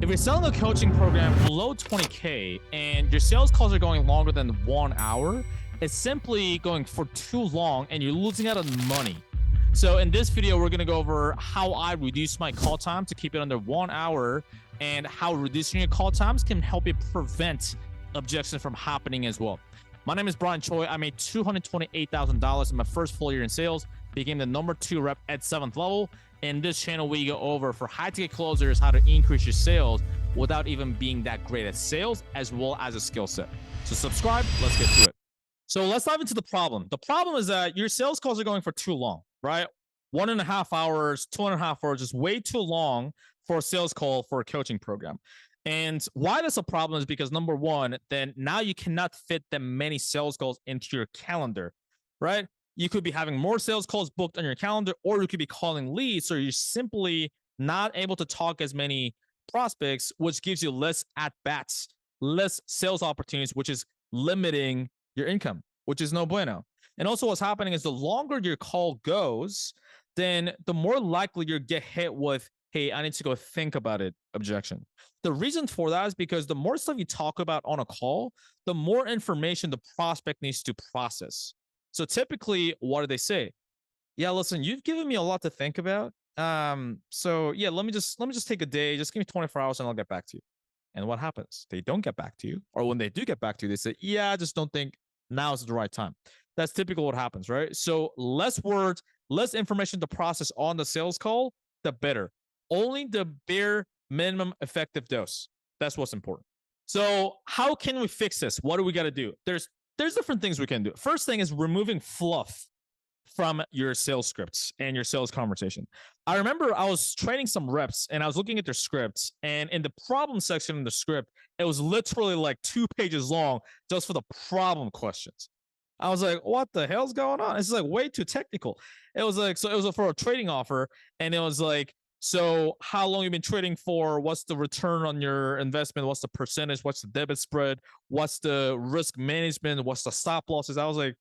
If you're selling a coaching program below 20K and your sales calls are going longer than 1 hour, it's simply going for too long and you're losing out on money. So in this video, we're going to go over how I reduce my call time to keep it under 1 hour and how reducing your call times can help you prevent objections from happening as well. My name is Brian Choi. I made $228,000 in my first full year in sales, became the #2 rep at 7th level. In this channel, we go over for high ticket closers how to increase your sales without even being that great at sales, as well as a skill set. So subscribe, let's get to it. So let's dive into the problem. The problem is that your sales calls are going for too long, right? 1.5 hours, 2.5 hours is way too long for a sales call for a coaching program. And why that's a problem is because number one, then now you cannot fit that many sales calls into your calendar, right? You could be having more sales calls booked on your calendar, or you could be calling leads. So you're simply not able to talk as many prospects, which gives you less at bats, less sales opportunities, which is limiting your income, which is no bueno. And also, what's happening is the longer your call goes, then the more likely you get hit with, hey, I need to go think about it, objection. The reason for that is because the more stuff you talk about on a call, the more information the prospect needs to process. So typically, what do they say? Yeah, listen, you've given me a lot to think about. So yeah, let me just take a day, just give me 24 hours and I'll get back to you. And what happens? They don't get back to you. Or when they do get back to you, they say, yeah, I just don't think now is the right time. That's typical what happens, right? So less words, less information to process on the sales call, the better. Only the bare minimum effective dose. That's what's important. So how can we fix this? What do we got to do? There's different things we can do. First thing is removing fluff from your sales scripts and your sales conversation. I remember I was training some reps and I was looking at their scripts, and in the problem section in the script, it was literally like 2 pages long just for the problem questions. I was like, what the hell's going on? It's like way too technical. It was like, so it was for a trading offer, and it was like, so how long you been trading for? What's the return on your investment? What's the percentage? What's the debit spread? What's the risk management? What's the stop losses? I was like,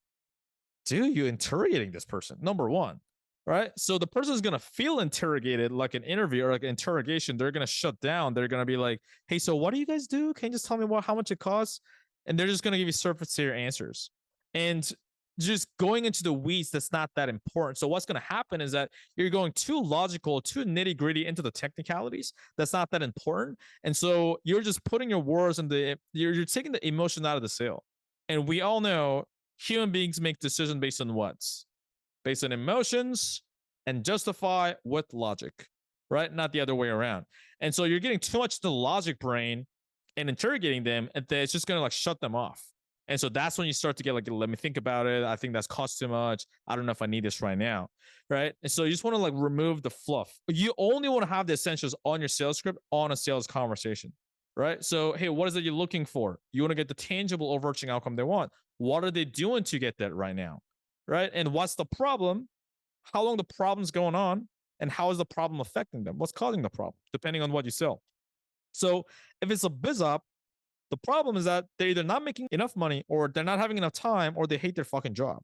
dude, you interrogating this person, number one, right? So the person is going to feel interrogated like an interview or like an interrogation. They're going to shut down. They're going to be like, hey, so what do you guys do? Can you just tell me how much it costs? And they're just going to give you surface to your answers. And just going into the weeds, that's not that important. So what's going to happen is that you're going too logical, too nitty gritty into the technicalities. That's not that important. And so you're just putting your words in you're taking the emotion out of the sale. And we all know human beings make decisions based on what? Based on emotions and justify with logic, right? Not the other way around. And so you're getting too much to the logic brain and interrogating them, and then it's just going to like shut them off. And so that's when you start to get like, let me think about it. I think that's cost too much. I don't know if I need this right now. Right. And so you just want to like remove the fluff. You only want to have the essentials on your sales script on a sales conversation. Right. So, hey, what is it you're looking for? You want to get the tangible overarching outcome they want. What are they doing to get that right now? Right. And what's the problem? How long the problem's going on? And how is the problem affecting them? What's causing the problem, depending on what you sell? So if it's a biz op, the problem is that they're either not making enough money, or they're not having enough time, or they hate their fucking job.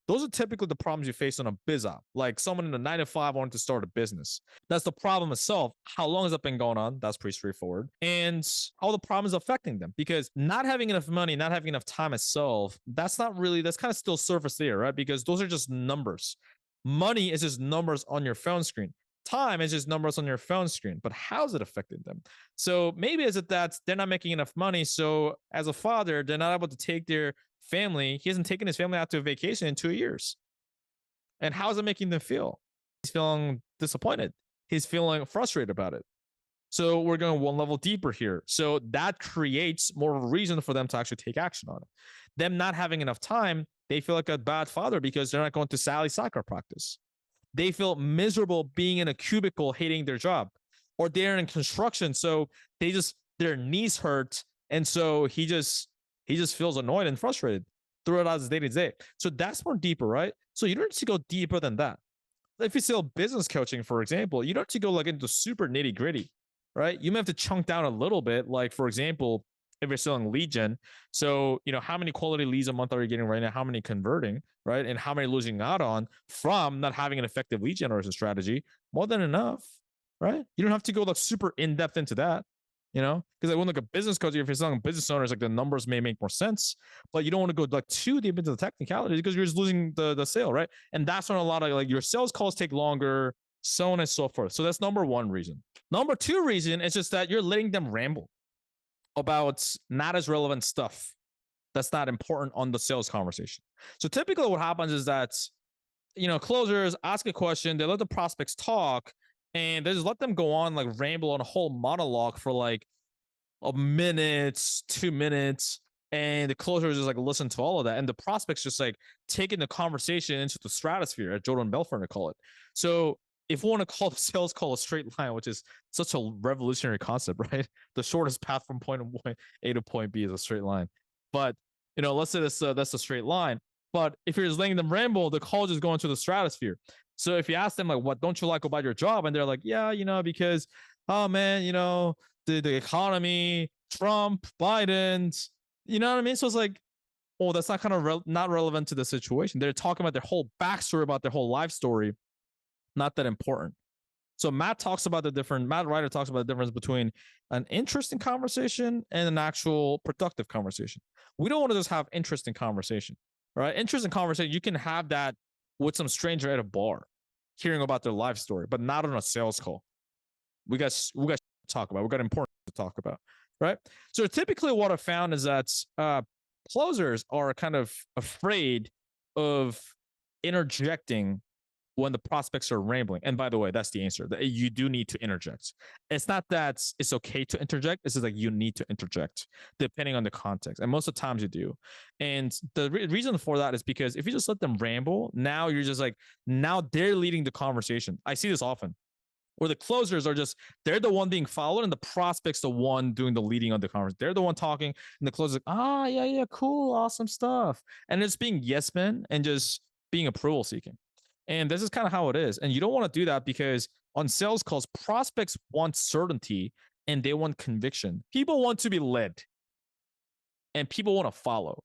Those are typically the problems you face on a biz op, like someone in a 9 to 5 wanting to start a business. That's the problem itself. How long has that been going on? That's pretty straightforward. And how the problem is affecting them, because not having enough money, not having enough time itself, that's kind of still surface there, right? Because those are just numbers. Money is just numbers on your phone screen. Time is just numbers on your phone screen, but how's it affecting them? So maybe is it that they're not making enough money, so as a father they're not able to take their family. He hasn't taken his family out to a vacation in 2 years. And how is it making them feel? He's feeling disappointed. He's feeling frustrated about it. So we're going one level deeper here. So that creates more reason for them to actually take action on it. Them not having enough time, they feel like a bad father because they're not going to Sally soccer practice. They feel miserable being in a cubicle, hating their job, or they're in construction, so their knees hurt, and so he just feels annoyed and frustrated throughout his day to day. So that's more deeper, right? So you don't need to go deeper than that. If you sell business coaching, for example, you don't have to go like into super nitty gritty, right? You may have to chunk down a little bit. Like, for example, if you're selling lead gen, so how many quality leads a month are you getting right now? How many converting, right? And how many losing out on from not having an effective lead generation strategy? More than enough, right? You don't have to go like super in depth into that. Because like when like a business coach, if you're selling business owners, like the numbers may make more sense, but you don't want to go like too deep into the technicalities because you're just losing the sale, right? And that's when a lot of like your sales calls take longer, so on and so forth. So that's number one reason. Number two reason is just that you're letting them ramble about not as relevant stuff that's not important on the sales conversation. So typically what happens is that, closers ask a question, they let the prospects talk, and they just let them go on like ramble on a whole monologue for like a minute, 2 minutes, and the closer is just like listen to all of that, and the prospects just like taking the conversation into the stratosphere, as Jordan Belfort to call it. So if we want to call the sales call a straight line, which is such a revolutionary concept, right? The shortest path from point A to point B is a straight line. But let's say that's a straight line. But if you're just letting them ramble, the call just going to the stratosphere. So if you ask them like, "What don't you like about your job?" and they're like, "Yeah, because oh man, the economy, Trump, Biden, you know what I mean?" So it's like, oh, that's not kind of not relevant to the situation. They're talking about their whole backstory, about their whole life story, not that important. So Matt Ryder talks about the difference between an interesting conversation and an actual productive conversation. We don't want to just have interesting conversation, right? Interesting conversation, you can have that with some stranger at a bar, hearing about their life story, but not on a sales call. We got to talk about. We got important to talk about, right? So typically, what I found is that closers are kind of afraid of interjecting when the prospects are rambling. And by the way, that's the answer. You do need to interject. It's not that it's okay to interject. It's just like you need to interject depending on the context. And most of the times you do. And the reason for that is because if you just let them ramble, now you're just like, now they're leading the conversation. I see this often where the closers are just, they're the one being followed and the prospect's the one doing the leading on the conversation. They're the one talking and the closer's like, yeah, cool, awesome stuff. And it's being yes men and just being approval seeking. And this is kind of how it is. And you don't want to do that because on sales calls, prospects want certainty and they want conviction. People want to be led and people want to follow.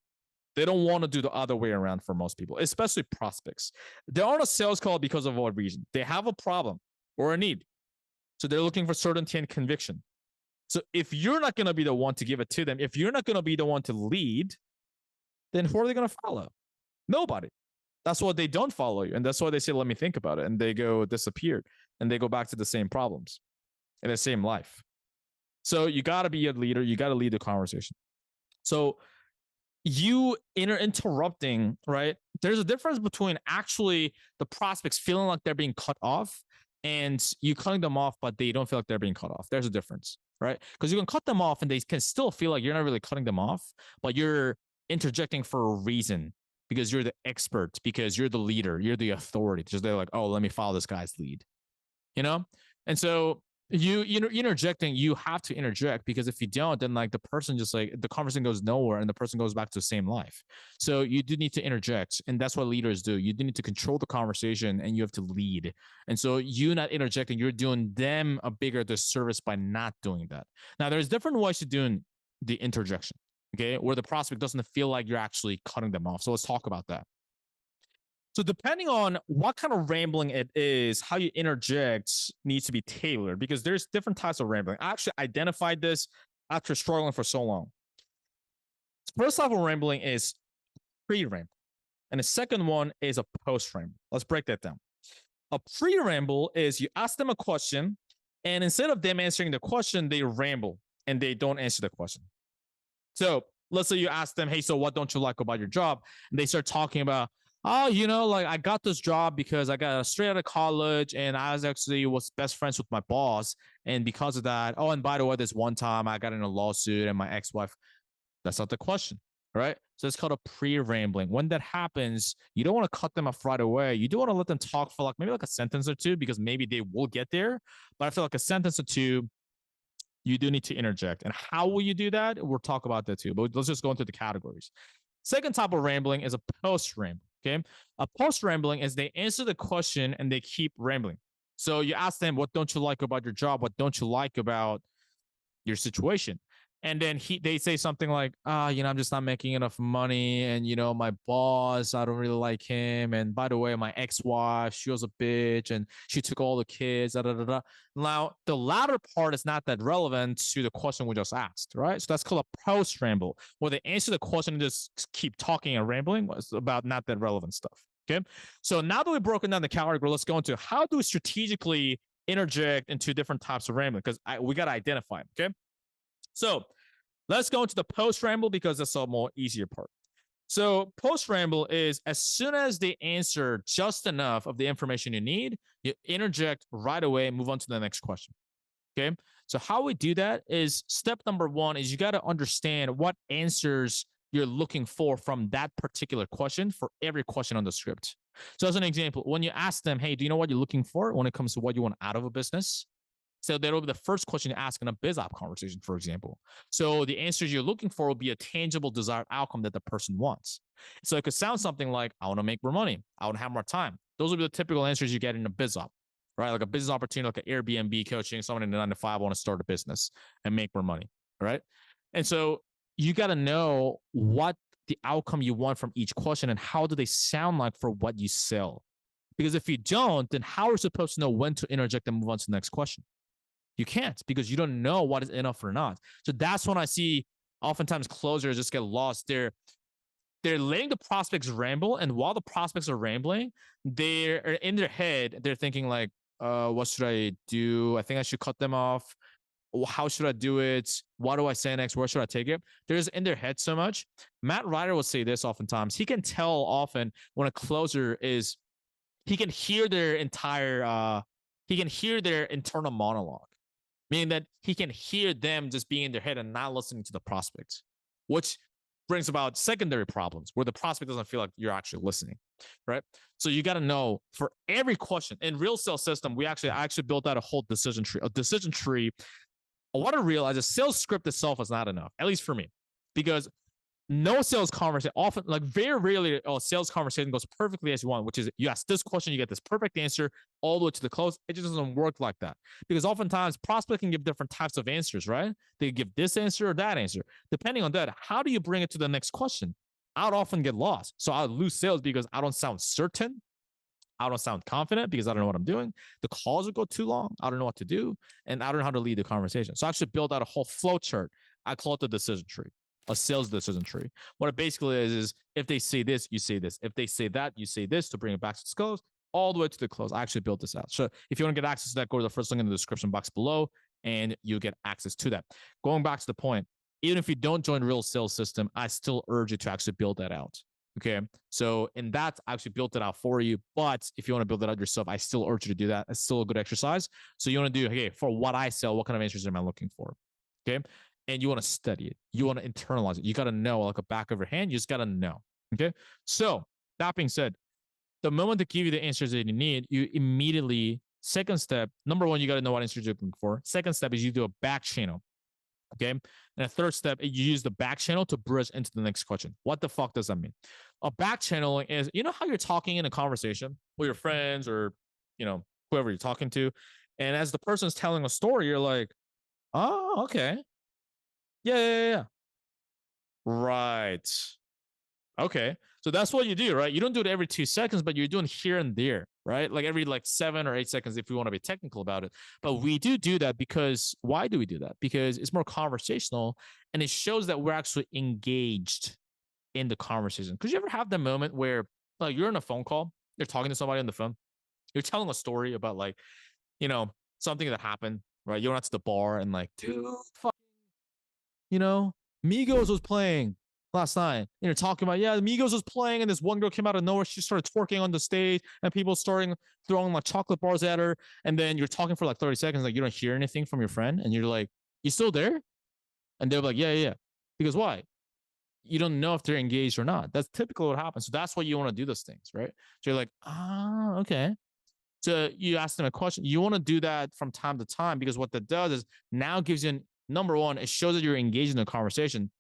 They don't want to do the other way around for most people, especially prospects. They're on a sales call because of what reason? They have a problem or a need. So they're looking for certainty and conviction. So if you're not going to be the one to give it to them, if you're not going to be the one to lead, then who are they going to follow? Nobody. That's why they don't follow you. And that's why they say, let me think about it. And they go disappeared and they go back to the same problems in the same life. So you got to be a leader. You got to lead the conversation. So you interrupting, right? There's a difference between actually the prospects feeling like they're being cut off and you cutting them off, but they don't feel like they're being cut off. There's a difference, right? Because you can cut them off and they can still feel like you're not really cutting them off, but you're interjecting for a reason because you're the expert, because you're the leader, you're the authority. Just they're like, oh, let me follow this guy's lead, And so you interjecting, you have to interject because if you don't, then like the person just like the conversation goes nowhere and the person goes back to the same life. So you do need to interject, and that's what leaders do. You do need to control the conversation and you have to lead. And so you not interjecting, you're doing them a bigger disservice by not doing that. Now there's different ways to doing the interjection, okay, where the prospect doesn't feel like you're actually cutting them off. So let's talk about that. So depending on what kind of rambling it is, how you interject needs to be tailored because there's different types of rambling. I actually identified this after struggling for so long. First type of rambling is pre-ramble, and the second one is a post-ramble. Let's break that down. A pre-ramble is you ask them a question, and instead of them answering the question, they ramble and they don't answer the question. So let's say you ask them, hey, so what don't you like about your job? And they start talking about, oh, like I got this job because I got straight out of college and I was best friends with my boss. And because of that, oh, and by the way, this one time I got in a lawsuit and my ex-wife, that's not the question, right? So it's called a pre-rambling. When that happens, you don't want to cut them off right away. You do want to let them talk for like maybe like a sentence or two because maybe they will get there. But I feel like a sentence or two, you do need to interject. And how will you do that? We'll talk about that too. But let's just go into the categories. Second type of rambling is a post-ramble. Okay. A post rambling is they answer the question and they keep rambling. So you ask them, what don't you like about your job? What don't you like about your situation? And then they say something like, I'm just not making enough money, and my boss, I don't really like him, and by the way, my ex-wife, she was a bitch, and she took all the kids. Da, da, da, da. Now, the latter part is not that relevant to the question we just asked, right? So that's called a post ramble, where they answer the question and just keep talking and rambling about not that relevant stuff. Okay, so now that we've broken down the category, let's go into how do we strategically interject into different types of rambling, because we got to identify them. Okay, so let's go into the post ramble because that's a more easier part. So post ramble is as soon as they answer just enough of the information you need, you interject right away and move on to the next question. Okay. So how we do that is step number one is you got to understand what answers you're looking for from that particular question for every question on the script. So as an example, when you ask them, hey, do you know what you're looking for when it comes to what you want out of a business? So that'll be the first question you ask in a biz op conversation, for example. So the answers you're looking for will be a tangible desired outcome that the person wants. So it could sound something like, I want to make more money. I want to have more time. Those will be the typical answers you get in a biz op, right? Like a business opportunity, like an Airbnb coaching, someone in the 9 to 5 want to start a business and make more money, right? And so you got to know what the outcome you want from each question and how do they sound like for what you sell. Because if you don't, then how are you supposed to know when to interject and move on to the next question? You can't, because you don't know what is enough or not. So that's when I see oftentimes closers just get lost. They're letting the prospects ramble, and while the prospects are rambling, they're in their head, they're thinking like, what should I do? I think I should cut them off. How should I do it? What do I say next? Where should I take it? There's in their head so much. Matt Ryder will say this oftentimes. He can tell often when a closer is, he can hear their internal monologue, meaning that he can hear them just being in their head and not listening to the prospect, which brings about secondary problems where the prospect doesn't feel like you're actually listening, right? So you got to know for every question in real sales system, I actually built out a whole decision tree. A decision tree. What I realized is sales script itself is not enough, at least for me, because no sales conversation, often, like very rarely, a sales conversation goes perfectly as you want, which is you ask this question, you get this perfect answer all the way to the close. It just doesn't work like that, because oftentimes prospect can give different types of answers, right? They give this answer or that answer. Depending on that, how do you bring it to the next question? I'd often get lost. So I'd lose sales because I don't sound certain. I don't sound confident because I don't know what I'm doing. The calls would go too long. I don't know what to do. And I don't know how to lead the conversation. So I actually built out a whole flow chart. I call it the decision tree, a sales decision tree. What it basically is if they say this, you say this. If they say that, you say this to bring it back to the close, all the way to the close. I actually built this out. So if you want to get access to that, go to the first link in the description box below and you'll get access to that. Going back to the point, even if you don't join Real Sales System, I still urge you to actually build that out. Okay. So in that, I actually built it out for you. But if you want to build it out yourself, I still urge you to do that. It's still a good exercise. So you want to do, okay, for what I sell, what kind of answers am I looking for? Okay. And you want to study it. You want to internalize it. You got to know like a back of your hand. You just got to know. Okay. So that being said, the moment to give you the answers that you need, you immediately, second step, number one, you got to know what answers you're looking for. Second step is you do a back channel. Okay. And a third step, you use the back channel to bridge into the next question. What the fuck does that mean? A back channeling is, you know how you're talking in a conversation with your friends or, whoever you're talking to. And as the person's telling a story, you're like, oh, okay. Yeah. Right. Okay. So that's what you do, right? You don't do it every 2 seconds, but you're doing here and there, right? Like every 7 or 8 seconds if we want to be technical about it. But we do that because why do we do that? Because it's more conversational and it shows that we're actually engaged in the conversation. Could you ever have the moment where like you're on a phone call, you're talking to somebody on the phone, you're telling a story about something that happened, right? You're out to the bar and like, dude, Migos was playing last night. And you're talking about, yeah, the Migos was playing, and this one girl came out of nowhere. She started twerking on the stage, and people starting throwing like chocolate bars at her. And then you're talking for like 30 seconds, like you don't hear anything from your friend, and you're like, "You still there?" And they're like, "Yeah." Because why? You don't know if they're engaged or not. That's typically what happens. So that's why you want to do those things, right? So you're like, okay. So you ask them a question. You want to do that from time to time because what that does is now gives you number one, it shows that you're engaged in the conversation.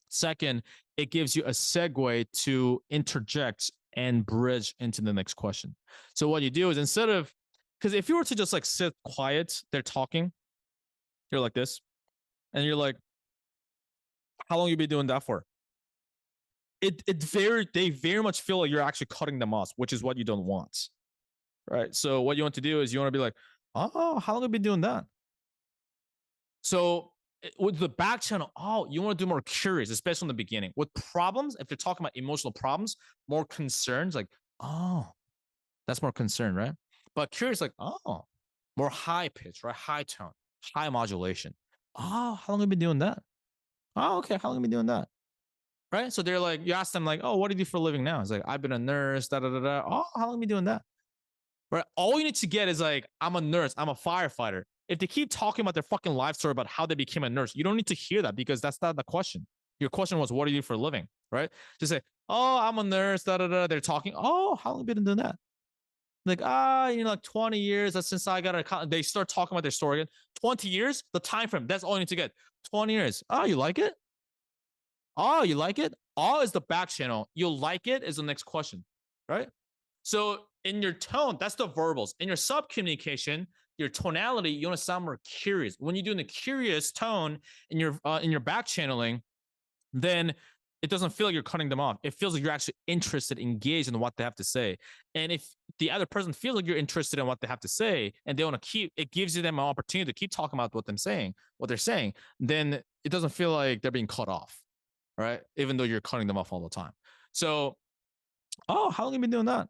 Second, it gives you a segue to interject and bridge into the next question. So what you do is instead of, because if you were to just like sit quiet, they're talking, you're like this, and you're like, How long you been doing that for? They very much feel like you're actually cutting them off, which is what you don't want. Right. So what you want to do is you want to be like, oh, how long have you been doing that? So with the back channel, oh, you want to do more curious, especially in the beginning. With problems, if they're talking about emotional problems, more concerns, like, oh, that's more concern, right? But curious, like, oh, more high pitch, right? High tone, high modulation. Oh, how long have you been doing that? Oh, okay. How long have you been doing that? Right. So they're like, you ask them, like, oh, what do you do for a living now? It's like, I've been a nurse, da da da da. Oh, how long have you been doing that? Right. All you need to get is like, I'm a nurse, I'm a firefighter. If they keep talking about their fucking life story about how they became a nurse, you don't need to hear that because that's not the question. Your question was, what do you do for a living? Right. Just say, oh, I'm a nurse, da da da. They're talking, oh, how long have you been doing that? Like, like 20 years. That's since I got a, they start talking about their story again. 20 years, the time frame. That's all you need to get. 20 years. Oh, you like it? Oh, you like it? Oh, is the back channel. You'll like it is the next question. Right. So in your tone, that's the verbals. In your sub communication, your tonality, you want to sound more curious. When you're doing the curious tone in your back channeling, then it doesn't feel like you're cutting them off. It feels like you're actually interested, engaged in what they have to say. And if the other person feels like you're interested in what they have to say, and they want to keep, it gives you them an opportunity to keep talking about what they're saying. Then it doesn't feel like they're being cut off, right? Even though you're cutting them off all the time. So, oh, how long have you been doing that?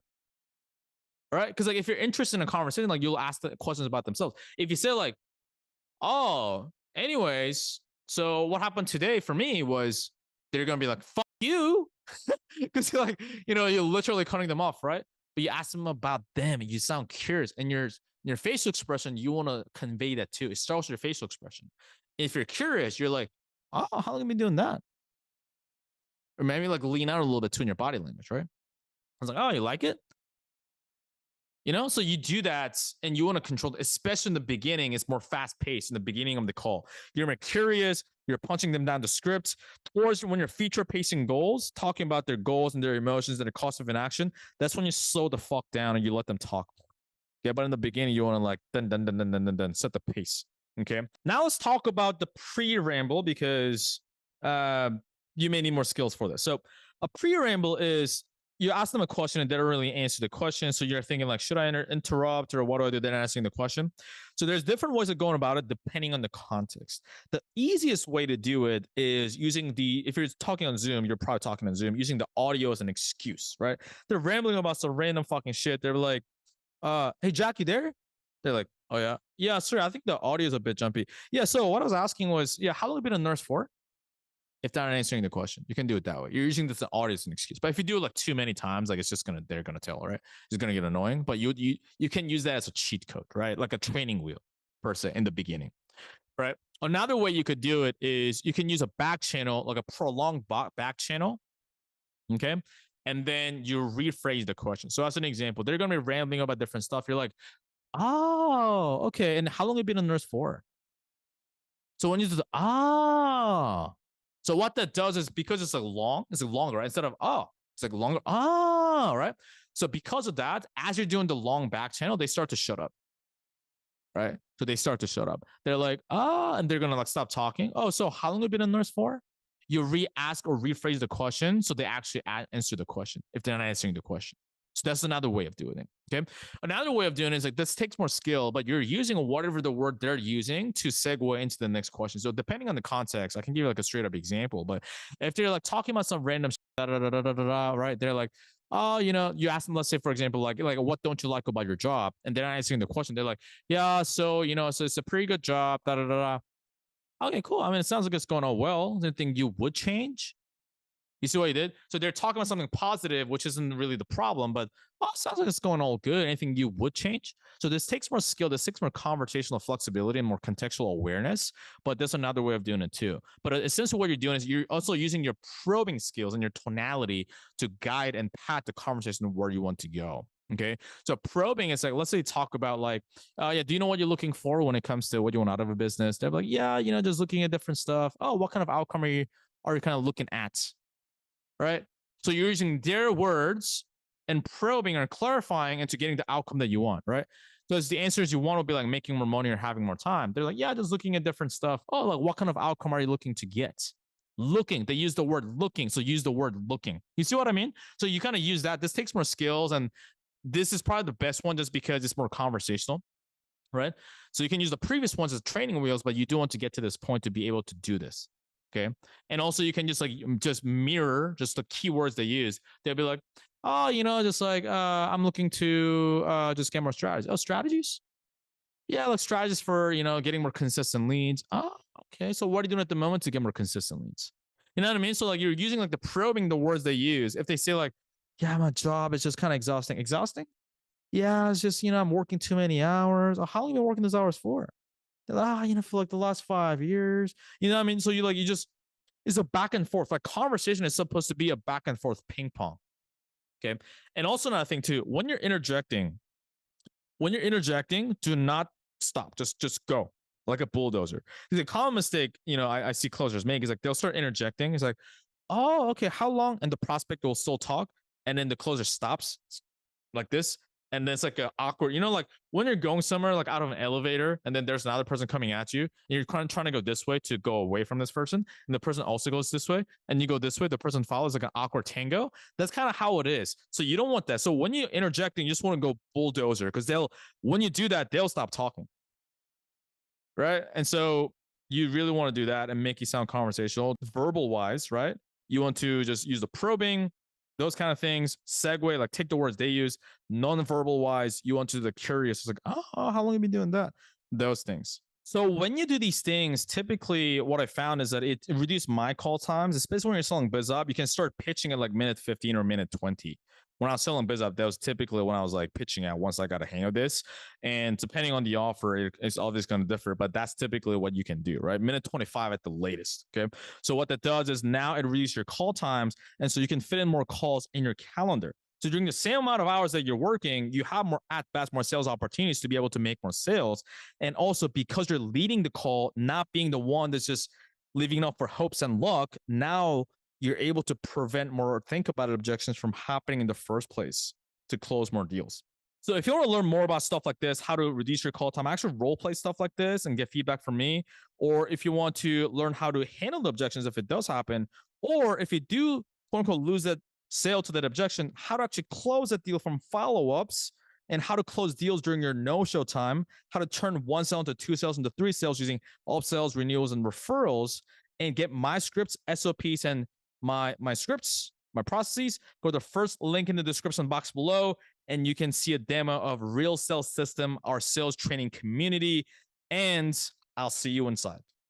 Right? Because like if you're interested in a conversation, like you'll ask the questions about themselves. If you say like, oh, anyways, so what happened today for me was they're gonna be like, fuck you. Because you're like, you're literally cutting them off, right? But you ask them about them and you sound curious. And your facial expression, you want to convey that too. It starts with your facial expression. If you're curious, you're like, oh, how long have you been doing that? Or maybe like lean out a little bit too in your body language, right? I was like, oh, you like it? So you do that and you want to control, especially in the beginning, it's more fast paced in the beginning of the call. You're more curious, you're punching them down the script. Towards when you're feature pacing goals, talking about their goals and their emotions and the cost of inaction, that's when you slow the fuck down and you let them talk. Okay, but in the beginning, you want to like then set the pace. Okay. Now let's talk about the pre-ramble because you may need more skills for this. So a pre-ramble is you ask them a question and they don't really answer the question. So you're thinking like, should I interrupt or what do I do? They're answering the question. So there's different ways of going about it depending on the context. The easiest way to do it is using if you're talking on Zoom, you're probably talking on Zoom, using the audio as an excuse, right? They're rambling about some random fucking shit. They're like, hey, Jack, you there? They're like, oh yeah. Yeah, sorry, I think the audio is a bit jumpy. Yeah, so what I was asking was, yeah, how long have you been a nurse for? If they're not answering the question, you can do it that way. You're using this audio as an excuse. But if you do it like too many times, like they're gonna tell, right? It's gonna get annoying. But you can use that as a cheat code, right? Like a training wheel per se in the beginning, right? Another way you could do it is you can use a back channel, like a prolonged back channel, okay? And then you rephrase the question. So as an example, they're gonna be rambling about different stuff. You're like, oh, okay. And how long have you been a nurse for? So when you do so what that does is because it's longer, right? Instead of it's like longer, right? So because of that, as you're doing the long back channel, they start to shut up, right? So they start to shut up. They're like, and they're gonna like stop talking. Oh, so how long have you been a nurse for? You re-ask or rephrase the question so they actually answer the question if they're not answering the question. So that's another way of doing it. Okay. Another way of doing it is like this takes more skill, but you're using whatever the word they're using to segue into the next question. So depending on the context, I can give you like a straight up example. But if they're like talking about some random right? They're like, oh, you ask them, let's say, for example, like what don't you like about your job? And they're not answering the question. They're like, yeah, so so it's a pretty good job. Okay, cool. I mean, it sounds like it's going on well. Anything you would change? You see what he did? So they're talking about something positive, which isn't really the problem, but sounds like it's going all good. Anything you would change? So this takes more skill, this takes more conversational flexibility and more contextual awareness, but there's another way of doing it too. But essentially what you're doing is you're also using your probing skills and your tonality to guide and path the conversation where you want to go. Okay. So probing is like, let's say talk about like, do you know what you're looking for when it comes to what you want out of a business? They're like, yeah, just looking at different stuff. Oh, what kind of outcome are you kind of looking at? Right? So you're using their words and probing or clarifying into getting the outcome that you want, right? Because the answers you want will be like making more money or having more time. They're like, yeah, just looking at different stuff. Oh, like what kind of outcome are you looking to get? looking. They use the word looking. So use the word looking. You see what I mean? So you kind of use that. This takes more skills. And this is probably the best one just because it's more conversational, right? So you can use the previous ones as training wheels, but you do want to get to this point to be able to do this. Okay. And also you can just mirror just the keywords they use. They'll be like, oh, just like I'm looking to just get more strategies. Oh, strategies? Yeah, like strategies for getting more consistent leads. Oh, okay. So what are you doing at the moment to get more consistent leads? You know what I mean? So like you're using like the probing the words they use. If they say like, yeah, my job is just kind of exhausting. Exhausting? Yeah, it's just I'm working too many hours. Oh, how long have you been working those hours for? They're like, for like the last 5 years. You know what I mean? So you just it's a back and forth. Like conversation is supposed to be a back and forth ping pong. Okay. And also another thing too, when you're interjecting, do not stop. Just go like a bulldozer. Because a common mistake, I see closers make is like they'll start interjecting. It's like, oh, okay, how long? And the prospect will still talk, and then the closer stops like this. And then it's like a awkward, like when you're going somewhere like out of an elevator and then there's another person coming at you and you're trying to go this way to go away from this person. And the person also goes this way and you go this way, the person follows like an awkward tango. That's kind of how it is. So you don't want that. So when you interjecting, you just want to go bulldozer because when you do that, they'll stop talking. Right. And so you really want to do that and make you sound conversational, verbal wise, right? You want to just use the probing, those kind of things, segue, like take the words they use, non-verbal wise, you want to do the curious, it's like, oh, how long have you been doing that? Those things. So when you do these things, typically what I found is that it reduced my call times, especially when you're selling BizUp. You can start pitching at like minute 15 or minute 20. When I was selling BizUp, that was typically when I was like pitching at once I got a hang of this. And depending on the offer, it's obviously going to differ, but that's typically what you can do, right? Minute 25 at the latest. Okay. So what that does is now it reduces your call times. And so you can fit in more calls in your calendar. So during the same amount of hours that you're working, you have more at bats, more sales opportunities to be able to make more sales. And also because you're leading the call, not being the one that's just leaving up for hopes and luck, now you're able to prevent more or think about it objections from happening in the first place to close more deals. So if you want to learn more about stuff like this, how to reduce your call time, actually role play stuff like this and get feedback from me, or if you want to learn how to handle the objections if it does happen, or if you do quote unquote lose that sale to that objection, how to actually close that deal from follow-ups and how to close deals during your no-show time, how to turn one sale into two sales into three sales using upsells, renewals, and referrals, and get my scripts, SOPs, and my scripts, my processes, go to the first link in the description box below, and you can see a demo of Real Sales System, our sales training community, and I'll see you inside.